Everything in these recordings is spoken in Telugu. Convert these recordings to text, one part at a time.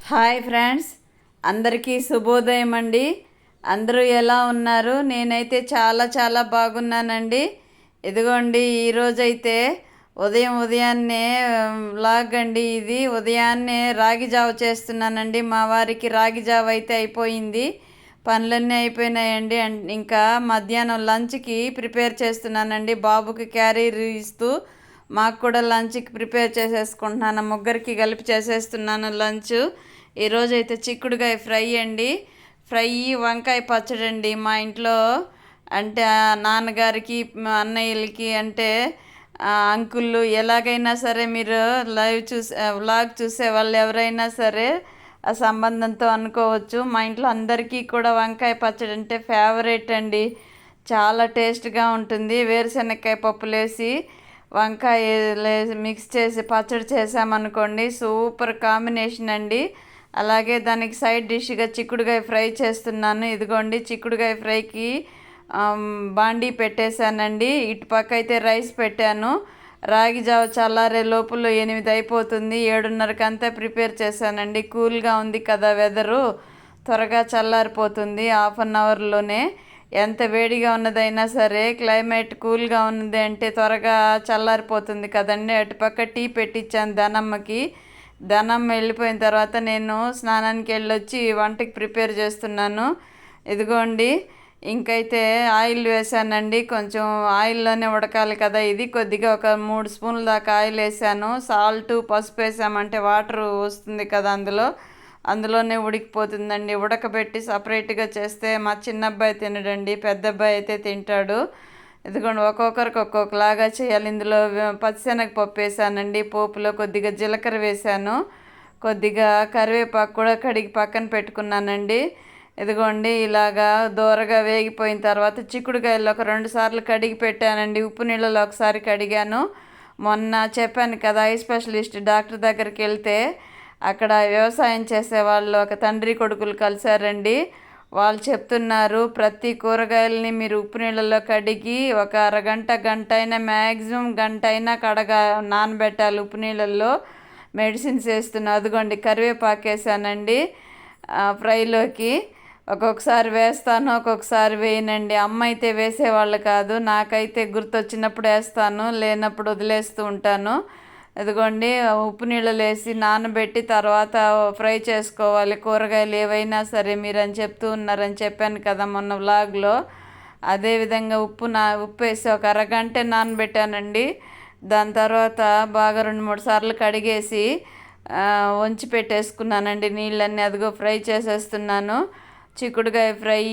హాయ్ ఫ్రెండ్స్, అందరికీ శుభోదయం అండి. అందరూ ఎలా ఉన్నారు? నేనైతే చాలా బాగున్నానండి. ఇదిగోండి, ఈరోజైతే ఉదయాన్నే వ్లాగ్ అండి. ఇది ఉదయాన్నే రాగి జావ చేస్తున్నానండి. మా వారికి రాగి జావ అయితే అయిపోయింది, పనులన్నీ అయిపోయినాయండి. ఇంకా మధ్యాహ్నం లంచ్కి ప్రిపేర్ చేస్తున్నానండి. బాబుకి క్యారీర్ ఇస్తూ మాకు కూడా లంచ్కి ప్రిపేర్ చేసేసుకుంటున్నాను. ముగ్గురికి కలిపి చేసేస్తున్నాను లంచ్. ఈరోజైతే చిక్కుడుకాయ ఫ్రై అండి. ఫ్రై, వంకాయ పచ్చడి అండి. మా ఇంట్లో అంటే నాన్నగారికి, అన్నయ్యలకి, అంటే అంకుళ్ళు, ఎలాగైనా సరే మీరు వ్లాగ్ చూసే వాళ్ళు ఎవరైనా సరే ఆ సంబంధంతో అనుకోవచ్చు. మా ఇంట్లో అందరికీ కూడా వంకాయ పచ్చడి అంటే ఫేవరెట్ అండి. చాలా టేస్ట్గా ఉంటుంది. వేరుశనగకాయ పప్పులేసి వంకాయ మిక్స్ చేసి పచ్చడి చేసామనుకోండి, సూపర్ కాంబినేషన్ అండి. అలాగే దానికి సైడ్ డిష్గా చిక్కుడుకాయ ఫ్రై చేస్తున్నాను. ఇదిగోండి, చిక్కుడుకాయ ఫ్రైకి బాండీ పెట్టేశానండి. ఇటు పక్క అయితే రైస్ పెట్టాను. రాగి జావ చల్లారే లోపల 8 అయిపోతుంది. 7:30కి అంతా ప్రిపేర్ చేశానండి. కూల్గా ఉంది కదా వెదరు, త్వరగా చల్లారిపోతుంది 1/2 అవర్లోనే. ఎంత వేడిగా ఉన్నదైనా సరే క్లైమేట్ కూల్గా ఉన్నది అంటే త్వరగా చల్లారిపోతుంది కదండి. అటుపక్క టీ పెట్టించాను ధనమ్మకి. ధనమ్మ వెళ్ళిపోయిన తర్వాత నేను స్నానానికి వెళ్ళొచ్చి వంటకి ప్రిపేర్ చేస్తున్నాను. ఇదిగోండి, ఇంకైతే ఆయిల్ వేసానండి. కొంచెం ఆయిల్లోనే ఉడకాలి కదా ఇది. కొద్దిగా ఒక 3 స్పూన్ల దాకా ఆయిల్ వేసాను. సాల్ట్, పసుపు వేసామంటే వాటర్ వస్తుంది కదా అందులోనే ఉడికిపోతుందండి. ఉడకబెట్టి సపరేట్గా చేస్తే మా చిన్న అబ్బాయి తినడండి, పెద్ద అబ్బాయి అయితే తింటాడు. ఇదిగోండి, ఒక్కొక్కరికి ఒక్కొక్కలాగా చేయాలి. ఇందులో పచ్చిశనగపప్పు వేసానండి. పోపులో కొద్దిగా జీలకర్ర వేసాను, కొద్దిగా కరివేపాకు కూడా కడిగి పక్కన పెట్టుకున్నానండి. ఇదిగోండి, ఇలాగా దూరగా వేగిపోయిన తర్వాత చిక్కుడుకాయలు ఒక 2 సార్లు కడిగి పెట్టానండి. ఉప్పు నీళ్ళలో ఒకసారి కడిగాను. మొన్న చెప్పాను కదా, ఐ స్పెషలిస్ట్ డాక్టర్ దగ్గరికి వెళ్తే అక్కడ వ్యవసాయం చేసే వాళ్ళు ఒక తండ్రి కొడుకులు కలిశారండి. వాళ్ళు చెప్తున్నారు, ప్రతి కూరగాయలని మీరు ఉప్పు నీళ్ళలో కడిగి ఒక అరగంట, గంట అయినా, మ్యాక్సిమం గంట అయినా నానబెట్టాలి ఉప్పు నీళ్ళల్లో. మెడిసిన్స్ వేస్తున్నా. అదిగోండి, కరివేపాకు వేసానండి ఫ్రైలోకి. ఒక్కొక్కసారి వేస్తాను, ఒక్కొక్కసారి వేయనండి. అమ్మ అయితే వేసేవాళ్ళు కాదు, నాకైతే గుర్తొచ్చినప్పుడు వేస్తాను, లేనప్పుడు వదిలేస్తూ ఉంటాను. ఇదిగోండి, ఉప్పు నీళ్ళలో వేసి నానబెట్టి తర్వాత ఫ్రై చేసుకోవాలి కూరగాయలు ఏవైనా సరే, మీరు అని చెప్తూ ఉన్నారని చెప్పాను కదా మొన్న వ్లాగ్లో. అదేవిధంగా ఉప్పు వేసి ఒక అరగంట నానబెట్టానండి. దాని తర్వాత బాగా 2-3 సార్లు కడిగేసి వంచి పెట్టేసుకున్నానండి నీళ్ళన్నీ. అదిగో ఫ్రై చేసేస్తున్నాను. చిక్కుడుకాయ ఫ్రై,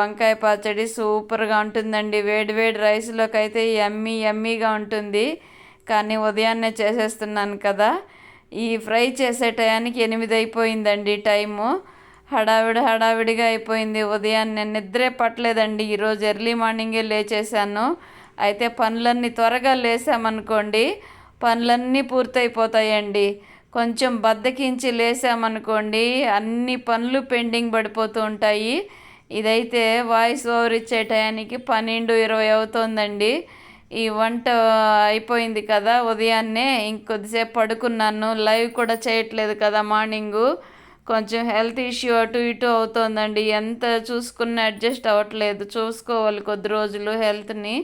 వంకాయ పచ్చడి సూపర్గా ఉంటుందండి. వేడి వేడి రైస్లోకి అయితే యమ్మీగా ఉంటుంది. కానీ ఉదయాన్నే చేసేస్తున్నాను కదా. ఈ ఫ్రై చేసే టయానికి 8 అయిపోయిందండి టైము. హడావిడిగా అయిపోయింది. ఉదయాన్నే నిద్రే పట్టలేదండి. ఈరోజు ఎర్లీ మార్నింగే లేచేసాను. అయితే పనులన్నీ త్వరగా లేసామనుకోండి, పనులన్నీ పూర్తయిపోతాయండి. కొంచెం బద్దకించి లేసామనుకోండి, అన్ని పనులు పెండింగ్ పడిపోతూ ఉంటాయి. ఇదైతే వాయిస్ ఓవర్ ఇచ్చే టయానికి 12-20 అవుతోందండి. ఈ వంట అయిపోయింది కదా, ఉదయాన్నే ఇంకొద్దిసేపు పడుకున్నాను. లైవ్ కూడా చేయట్లేదు కదా మార్నింగు. కొంచెం హెల్త్ ఇష్యూ అటు ఇటు అవుతోందండి. ఎంత చూసుకున్నా అడ్జస్ట్ అవ్వట్లేదు. చూసుకోవాలి కొద్ది రోజులు హెల్త్ని.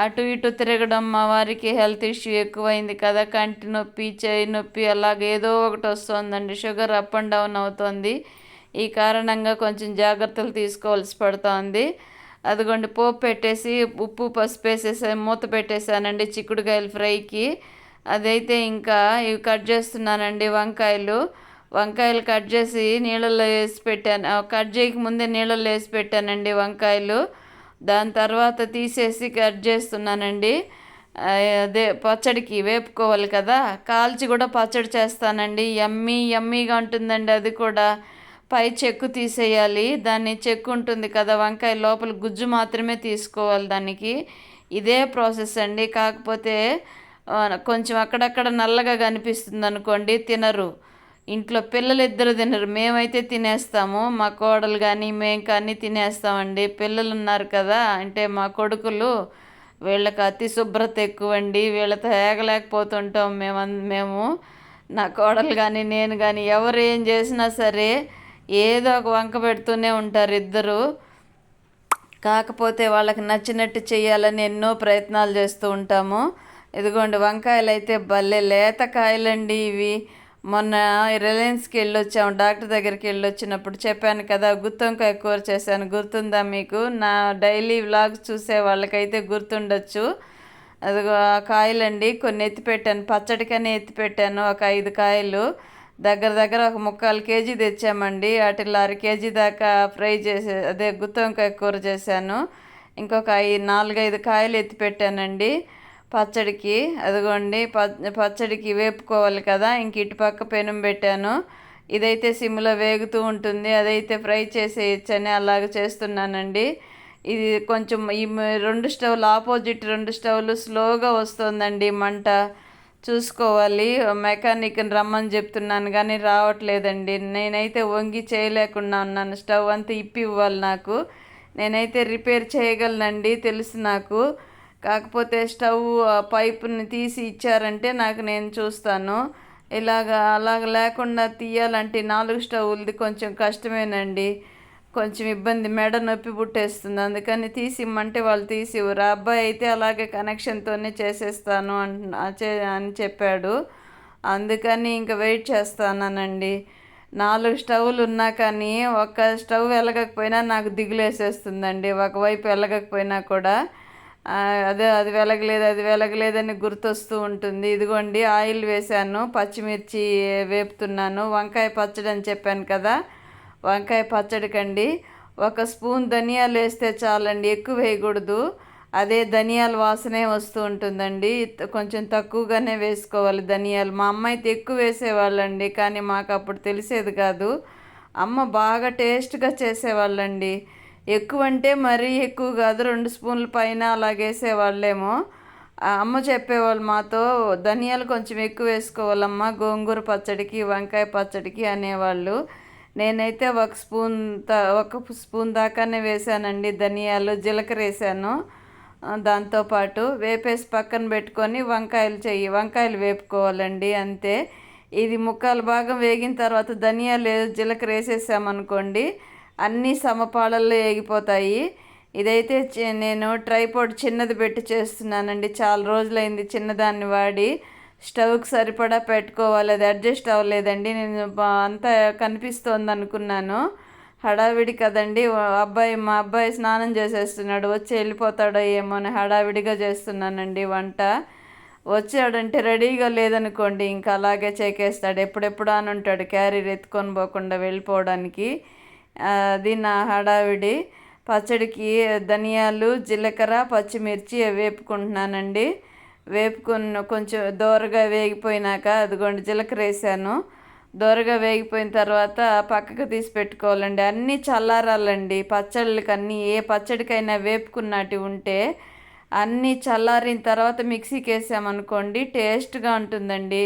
అటు ఇటు తిరగడం, మా వారికి హెల్త్ ఇష్యూ ఎక్కువైంది కదా, కంటి నొప్పి, చేయి నొప్పి, అలాగే ఏదో ఒకటి వస్తుందండి. షుగర్ అప్ అండ్ డౌన్ అవుతుంది. ఈ కారణంగా కొంచెం జాగ్రత్తలు తీసుకోవాల్సి పడుతోంది. అదిగోండి, పోపు పెట్టేసి ఉప్పు పసుపు వేసేసి మూత పెట్టేశానండి చిక్కుడుకాయలు ఫ్రైకి. అదైతే ఇంకా ఇవి కట్ చేస్తున్నానండి. వంకాయలు కట్ చేసి నీళ్ళల్లో వేసి పెట్టాను. కట్ చేయక ముందే నీళ్ళల్లో వేసి పెట్టానండి వంకాయలు. దాని తర్వాత తీసేసి కట్ చేస్తున్నానండి. అదే పచ్చడికి వేపుకోవాలి కదా, కాల్చి కూడా పచ్చడి చేస్తానండి. యమ్మీగా ఉంటుందండి. అది కూడా పై చెక్కు తీసేయాలి. దాన్ని చెక్కు ఉంటుంది కదా, వంకాయ లోపల గుజ్జు మాత్రమే తీసుకోవాలి దానికి. ఇదే ప్రాసెస్ అండి. కాకపోతే కొంచెం అక్కడక్కడ నల్లగా కనిపిస్తుంది అనుకోండి, తినరు. ఇంట్లో పిల్లలు ఇద్దరు తినరు, మేమైతే తినేస్తాము. మా కోడలు కానీ మేము కానీ తినేస్తామండి. పిల్లలు ఉన్నారు కదా, అంటే మా కొడుకులు, వీళ్ళకి అతి శుభ్రత ఎక్కువండి. వీళ్ళతో ఏగలేకపోతుంటాం మేము. నా కోడలు కానీ నేను కానీ ఎవరు ఏం చేసినా సరే ఏదో ఒక వంక పెడుతూనే ఉంటారు ఇద్దరు. కాకపోతే వాళ్ళకి నచ్చినట్టు చేయాలని ఎన్నో ప్రయత్నాలు చేస్తూ ఉంటాము. ఇదిగోండి వంకాయలు అయితే భలే లేత కాయలండి ఇవి. మొన్న రిలయన్స్కి వెళ్ళొచ్చాము, డాక్టర్ దగ్గరికి వెళ్ళొచ్చినప్పుడు చెప్పాను కదా గుత్తొంకాయ కూర చేశాను, గుర్తుందా మీకు? నా డైలీ వ్లాగ్స్ చూసే వాళ్ళకైతే గుర్తుండొచ్చు. అదిగో ఆ కాయలండి, కొన్ని ఎత్తిపెట్టాను, పచ్చడికనే ఎత్తిపెట్టాను. ఒక 5 కాయలు దగ్గర దగ్గర ఒక 3/4 కేజీ తెచ్చామండి. వాటిలో 1/2 కేజీ దాకా ఫ్రై చేసే అదే గుత్తొంకాయ కూర చేశాను. ఇంకొక 4-5 కాయలు ఎత్తిపెట్టానండి పచ్చడికి. అదిగోండి పచ్చడికి వేపుకోవాలి కదా, ఇంక ఇటుపక్క పెనం పెట్టాను. ఇదైతే సిమ్లో వేగుతూ ఉంటుంది, అదైతే ఫ్రై చేసేయచ్చని అలాగ చేస్తున్నానండి. ఇది కొంచెం ఈ 2 స్టవ్లు ఆపోజిట్ 2 స్టవ్లు స్లోగా వస్తుందండి మంట, చూసుకోవాలి. మెకానిక్ని రమ్మని చెప్తున్నాను కానీ రావట్లేదండి. నేనైతే వంగి చేయలేకుండా ఉన్నాను, స్టవ్ అంతా ఇప్పి ఇవ్వాలి నాకు. నేనైతే రిపేర్ చేయగలనండి, తెలుసు నాకు. కాకపోతే స్టవ్ పైపుని తీసి ఇచ్చారంటే నేను చూస్తాను. అలాగ లేకుండా తీయాలంటే 4 స్టవ్లది కొంచెం కష్టమేనండి, కొంచెం ఇబ్బంది, మెడ నొప్పి పుట్టేస్తుంది. అందుకని తీసి ఇమ్మంటే వాళ్ళు తీసి ఇవ్వరు. అబ్బాయి అయితే అలాగే కనెక్షన్తోనే చేసేస్తాను అని చెప్పాడు. అందుకని ఇంకా వెయిట్ చేస్తానండి. 4 స్టవ్లు ఉన్నా కానీ ఒక స్టవ్ వెలగకపోయినా నాకు దిగులేసేస్తుందండి, ఒకవైపు వెలగకపోయినా కూడా. అది వెలగలేదని గుర్తొస్తూ ఉంటుంది. ఇదిగోండి ఆయిల్ వేశాను, పచ్చిమిర్చి వేపుతున్నాను. వంకాయ పచ్చడి అని చెప్పాను కదా, వంకాయ పచ్చడికండి 1 స్పూన్ ధనియాలు వేస్తే చాలండి, ఎక్కువ వేయకూడదు. అదే ధనియాల వాసనే వస్తూ ఉంటుందండి. కొంచెం తక్కువగానే వేసుకోవాలి ధనియాలు. మా అమ్మ అయితే ఎక్కువ వేసేవాళ్ళండి, కానీ మాకు అప్పుడు తెలిసేది కాదు. అమ్మ బాగా టేస్ట్గా చేసేవాళ్ళండి. ఎక్కువ అంటే మరీ ఎక్కువ కాదు, 2 స్పూన్ల పైన అలాగేసేవాళ్ళేమో. అమ్మ చెప్పేవాళ్ళు మాతో, ధనియాలు కొంచెం ఎక్కువ వేసుకోవాలమ్మా గోంగూర పచ్చడికి వంకాయ పచ్చడికి అనేవాళ్ళు. నేనైతే 1 స్పూన్ దాకానే వేసానండి ధనియాలు. జీలకర్ర వేసాను, దాంతోపాటు వేపేసి పక్కన పెట్టుకొని వంకాయలు వేపుకోవాలండి, అంతే. ఇది 1/4 భాగం వేగిన తర్వాత ధనియాలు జీలకర్ర వేసేసామనుకోండి, అన్నీ సమపాళల్లో వేగిపోతాయి. ఇదైతే నేను ట్రైపాడ్ చిన్నది పెట్టి చేస్తున్నానండి, చాలా రోజులైంది చిన్నదాన్ని వాడి. స్టవ్కి సరిపడా పెట్టుకోవాలి, అది అడ్జస్ట్ అవ్వలేదండి. నేను అంతా కనిపిస్తోంది అనుకున్నాను, హడావిడి కదండి. మా అబ్బాయి స్నానం చేసేస్తున్నాడు, వచ్చి వెళ్ళిపోతాడో ఏమో అని హడావిడిగా చేస్తున్నానండి వంట. వచ్చాడంటే రెడీగా లేదనుకోండి ఇంకా అలాగే చేకేస్తాడు, ఎప్పుడెప్పుడు అని ఉంటాడు, క్యారీర్ ఎత్తుకొని పోకుండా వెళ్ళిపోవడానికి. అది నా హడావిడి. పచ్చడికి ధనియాలు జీలకర్ర పచ్చిమిర్చి వేపుకుంటున్నానండి. వేపుకొని కొంచెం దోరగా వేగిపోయినాక అదిగోండి జీలకర్ర వేసాను. దోరగా వేగిపోయిన తర్వాత పక్కకు తీసి పెట్టుకోవాలండి. అన్నీ చల్లారాలండి పచ్చళ్ళకి, అన్నీ ఏ పచ్చడికైనా వేపుకున్నట్టు ఉంటే అన్నీ చల్లారిన తర్వాత మిక్సీకి వేసామనుకోండి టేస్ట్గా ఉంటుందండి.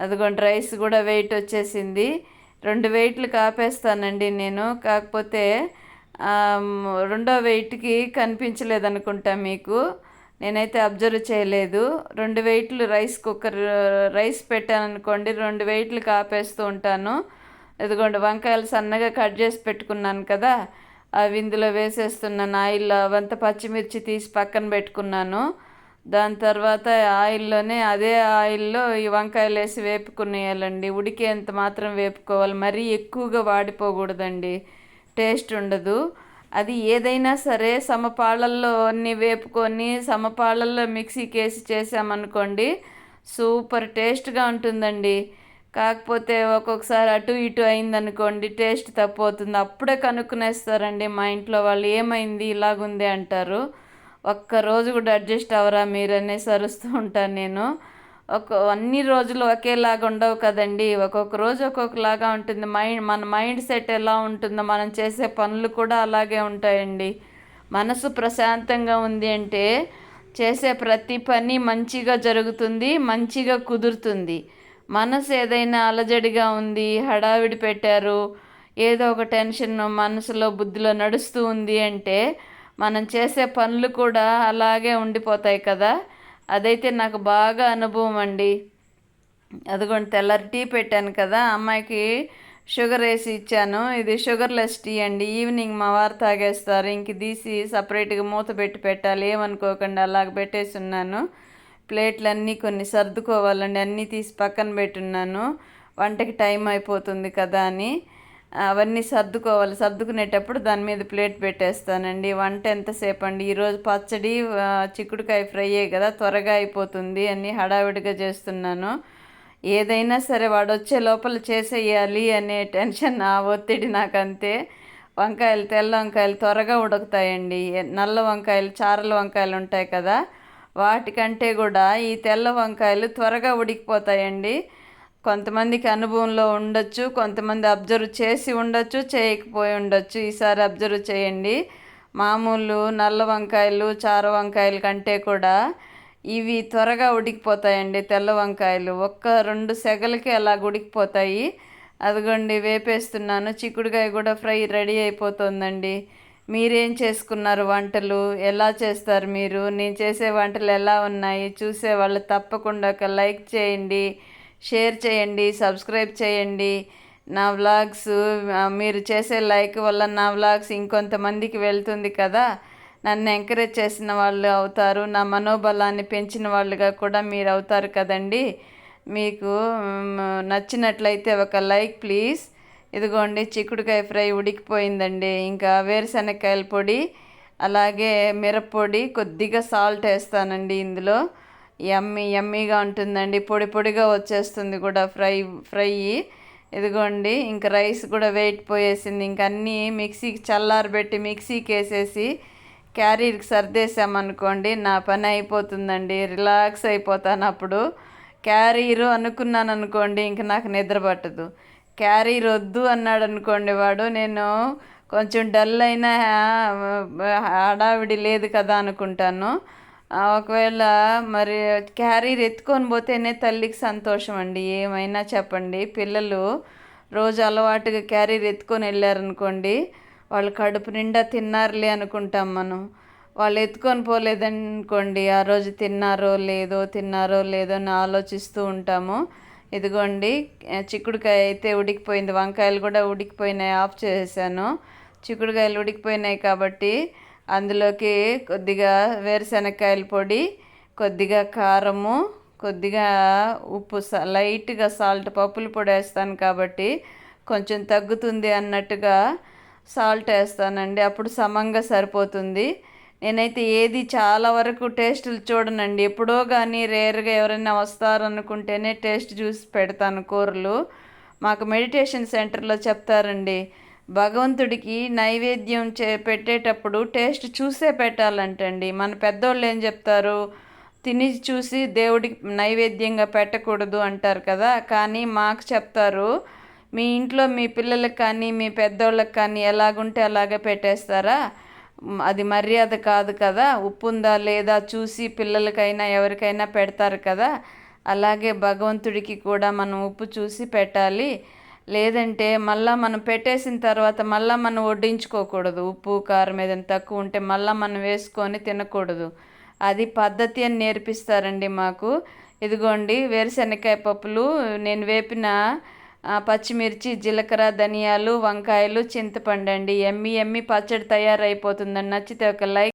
అదిగోండి రైస్ కూడా వెయిట్ వచ్చేసింది. 2 వెయిట్లు కాపేస్తానండి నేను, కాకపోతే రెండో వెయిట్కి కనిపించలేదనుకుంటా మీకు, నేనైతే అబ్జర్వ్ చేయలేదు. 2 వెయిట్లు రైస్ పెట్టాను అనుకోండి, 2 వెయిట్లు కాపేస్తూ ఉంటాను. ఇదిగోండి వంకాయలు సన్నగా కట్ చేసి పెట్టుకున్నాను కదా, అవి ఇందులో వేసేస్తున్నాను ఆయిల్లో. అవంతా పచ్చిమిర్చి తీసి పక్కన పెట్టుకున్నాను. దాని తర్వాత అదే ఆయిల్లో ఈ వంకాయలు వేసి వేపుకునేయాలండి. ఉడికేంత మాత్రం వేపుకోవాలి, మరీ ఎక్కువగా వాడిపోకూడదండి, టేస్ట్ ఉండదు. అది ఏదైనా సరే సమపాళల్లో అన్నీ వేపుకొని సమపాళల్లో మిక్సీకి వేసి చేసామనుకోండి సూపర్ టేస్ట్గా ఉంటుందండి. కాకపోతే ఒక్కొక్కసారి అటు ఇటు అయిందనుకోండి టేస్ట్ తక్కువవుతుంది. అప్పుడే కనుక్కునేస్తారండి మా ఇంట్లో వాళ్ళు, ఏమైంది ఇలాగుంది అంటారు. ఒక్కరోజు కూడా అడ్జస్ట్ అవ్వరా మీరు అనేసి అరుస్తూ ఉంటాను నేను. అన్ని రోజులు ఒకేలాగా ఉండవు కదండి, ఒక్కొక్క రోజు ఒక్కొక్కలాగా ఉంటుంది. మన మైండ్ సెట్ ఎలా ఉంటుందో మనం చేసే పనులు కూడా అలాగే ఉంటాయండి. మనసు ప్రశాంతంగా ఉంది అంటే చేసే ప్రతి పని మంచిగా జరుగుతుంది, మంచిగా కుదురుతుంది. మనసు ఏదైనా అలజడిగా ఉంది, హడావిడి పెట్టారు, ఏదో ఒక టెన్షన్ మనసులో బుద్ధిలో నడుస్తూ ఉంది అంటే మనం చేసే పనులు కూడా అలాగే ఉండిపోతాయి కదా. అదైతే నాకు బాగా అనుభవం అండి. అదిగోండి తెల్లారి టీ పెట్టాను కదా, అమ్మాయికి షుగర్ వేసి ఇచ్చాను. ఇది షుగర్లెస్ టీ అండి. ఈవినింగ్ మా వారు తాగేస్తారు. ఇంక తీసి సపరేట్గా మూత పెట్టి పెట్టాలి, ఏమనుకోకుండా అలాగ పెట్టేసి ఉన్నాను. ప్లేట్లన్నీ కొన్ని సర్దుకోవాలండి, అన్నీ తీసి పక్కన పెట్టున్నాను. వంటకి టైం అయిపోతుంది కదా అని అవన్నీ సర్దుకోవాలి. సర్దుకునేటప్పుడు దాని మీద ప్లేట్ పెట్టేస్తానండి. వంట ఎంతసేపు అండి, ఈరోజు పచ్చడి చిక్కుడుకాయ ఫ్రైయే కదా, త్వరగా అయిపోతుంది అని హడావిడిగా చేస్తున్నాను. ఏదైనా సరే వాడు వచ్చే లోపల చేసేయాలి అనే టెన్షన్, ఆ ఒత్తిడి నాకు అంతే. వంకాయలు, తెల్ల వంకాయలు త్వరగా ఉడుకుతాయండి. నల్ల వంకాయలు, చారల వంకాయలు ఉంటాయి కదా, వాటికంటే కూడా ఈ తెల్ల వంకాయలు త్వరగా ఉడికిపోతాయండి. కొంతమందికి అనుభవంలో ఉండొచ్చు, కొంతమంది అబ్జర్వ్ చేసి ఉండొచ్చు, చేయకపోయి ఉండొచ్చు. ఈసారి అబ్జర్వ్ చేయండి. మామూలు నల్ల వంకాయలు, చార వంకాయల కంటే కూడా ఇవి త్వరగా ఉడికిపోతాయండి. తెల్ల వంకాయలు ఒక్క 2 సెగలకి అలా ఉడికిపోతాయి. అదిగోండి వేపేస్తున్నాను. చిక్కుడుకాయ కూడా ఫ్రై రెడీ అయిపోతుందండి. మీరేం చేసుకున్నారు వంటలు? ఎలా చేస్తారు మీరు? నేను చేసే వంటలు ఎలా ఉన్నాయి? చూసే వాళ్ళు తప్పకుండా ఒక లైక్ చేయండి, షేర్ చేయండి, సబ్స్క్రైబ్ చేయండి. నా వ్లాగ్స్ మీరు చేసే లైక్ వల్ల నా వ్లాగ్స్ ఇంకొంతమందికి వెళ్తుంది కదా, నన్ను ఎంకరేజ్ చేసిన వాళ్ళు అవుతారు, నా మనోబలాన్ని పెంచిన వాళ్ళుగా కూడా మీరు అవుతారు కదండి. మీకు నచ్చినట్లయితే ఒక లైక్ ప్లీజ్. ఇదిగోండి చిక్కుడుకాయ ఫ్రై ఉడికిపోయిందండి. ఇంకా వేరుశనగకాయల పొడి, అలాగే మిరప్పొడి, కొద్దిగా సాల్ట్ వేస్తానండి ఇందులో. యమ్మీగా ఉంటుందండి. పొడి పొడిగా వచ్చేస్తుంది కూడా ఫ్రై. ఇదిగోండి ఇంకా రైస్ కూడా వెయిట్ పోయేసింది. ఇంక అన్నీ మిక్సీకి చల్లారబెట్టి మిక్సీకి వేసేసి క్యారీర్కి సర్దేశామనుకోండి, నా పని అయిపోతుందండి. రిలాక్స్ అయిపోతాను అప్పుడు. క్యారీరు అనుకున్నాను అనుకోండి, ఇంక నాకు నిద్ర పట్టదు. క్యారీర్ వద్దు అన్నాడు అనుకోండి వాడు, నేను కొంచెం డల్ అయినా హడావిడి లేదు కదా అనుకుంటాను. ఒకవేళ మరి క్యారీర్ ఎత్తుకొని పోతేనే తల్లికి సంతోషం అండి. ఏమైనా చెప్పండి, పిల్లలు రోజు అలవాటుగా క్యారీర్ ఎత్తుకొని వెళ్ళారనుకోండి, వాళ్ళు కడుపు నిండా తిన్నారులే అనుకుంటాం మనం. వాళ్ళు ఎత్తుకొని పోలేదనుకోండి, ఆ రోజు తిన్నారో లేదో అని ఆలోచిస్తూ ఉంటాము. ఇదిగోండి చిక్కుడుకాయ అయితే ఉడికిపోయింది, వంకాయలు కూడా ఉడికిపోయినాయి, ఆఫ్ చేసేసాను. చిక్కుడుకాయలు ఉడికిపోయినాయి కాబట్టి అందులోకి కొద్దిగా వేరుశనగకాయల పొడి, కొద్దిగా కారము, కొద్దిగా ఉప్పు, లైట్గా సాల్ట్, పప్పుల పొడి వేస్తాను కాబట్టి కొంచెం తగ్గుతుంది అన్నట్టుగా సాల్ట్ వేస్తానండి. అప్పుడు సమంగా సరిపోతుంది. నేనైతే ఏది చాలా వరకు టేస్టులు చూడనండి. ఎప్పుడో కానీ రేర్గా ఎవరైనా వస్తారనుకుంటేనే టేస్ట్ చూసి పెడతాను కూరలు. మాకు మెడిటేషన్ సెంటర్లో చెప్తారండి, భగవంతుడికి నైవేద్యం పెట్టేటప్పుడు టేస్ట్ చూసే పెట్టాలంటండి. మన పెద్దోళ్ళు ఏం చెప్తారు, తిని చూసి దేవుడికి నైవేద్యంగా పెట్టకూడదు అంటారు కదా. కానీ మాకు చెప్తారు, మీ ఇంట్లో మీ పిల్లలకు కానీ మీ పెద్దోళ్ళకి కానీ ఎలాగుంటే అలాగే పెట్టేస్తారా, అది మర్యాద కాదు కదా. ఉప్పు ఉందా లేదా చూసి పిల్లలకైనా ఎవరికైనా పెడతారు కదా, అలాగే భగవంతుడికి కూడా మనం ఉప్పు చూసి పెట్టాలి. లేదంటే మళ్ళీ మనం పెట్టేసిన తర్వాత మళ్ళీ మనం వడ్డించుకోకూడదు. ఉప్పు కారం ఏదైనా తక్కువ ఉంటే మళ్ళీ మనం వేసుకొని తినకూడదు. అది పద్ధతి అని నేర్పిస్తారండి మాకు. ఇదిగోండి వేరుశనగకాయ పప్పులు, నేను వేపిన పచ్చిమిర్చి, జీలకర్ర, ధనియాలు, వంకాయలు, చింతపండు అండి. ఎమ్మి పచ్చడి తయారైపోతుందండి. నచ్చితే ఒక లైక్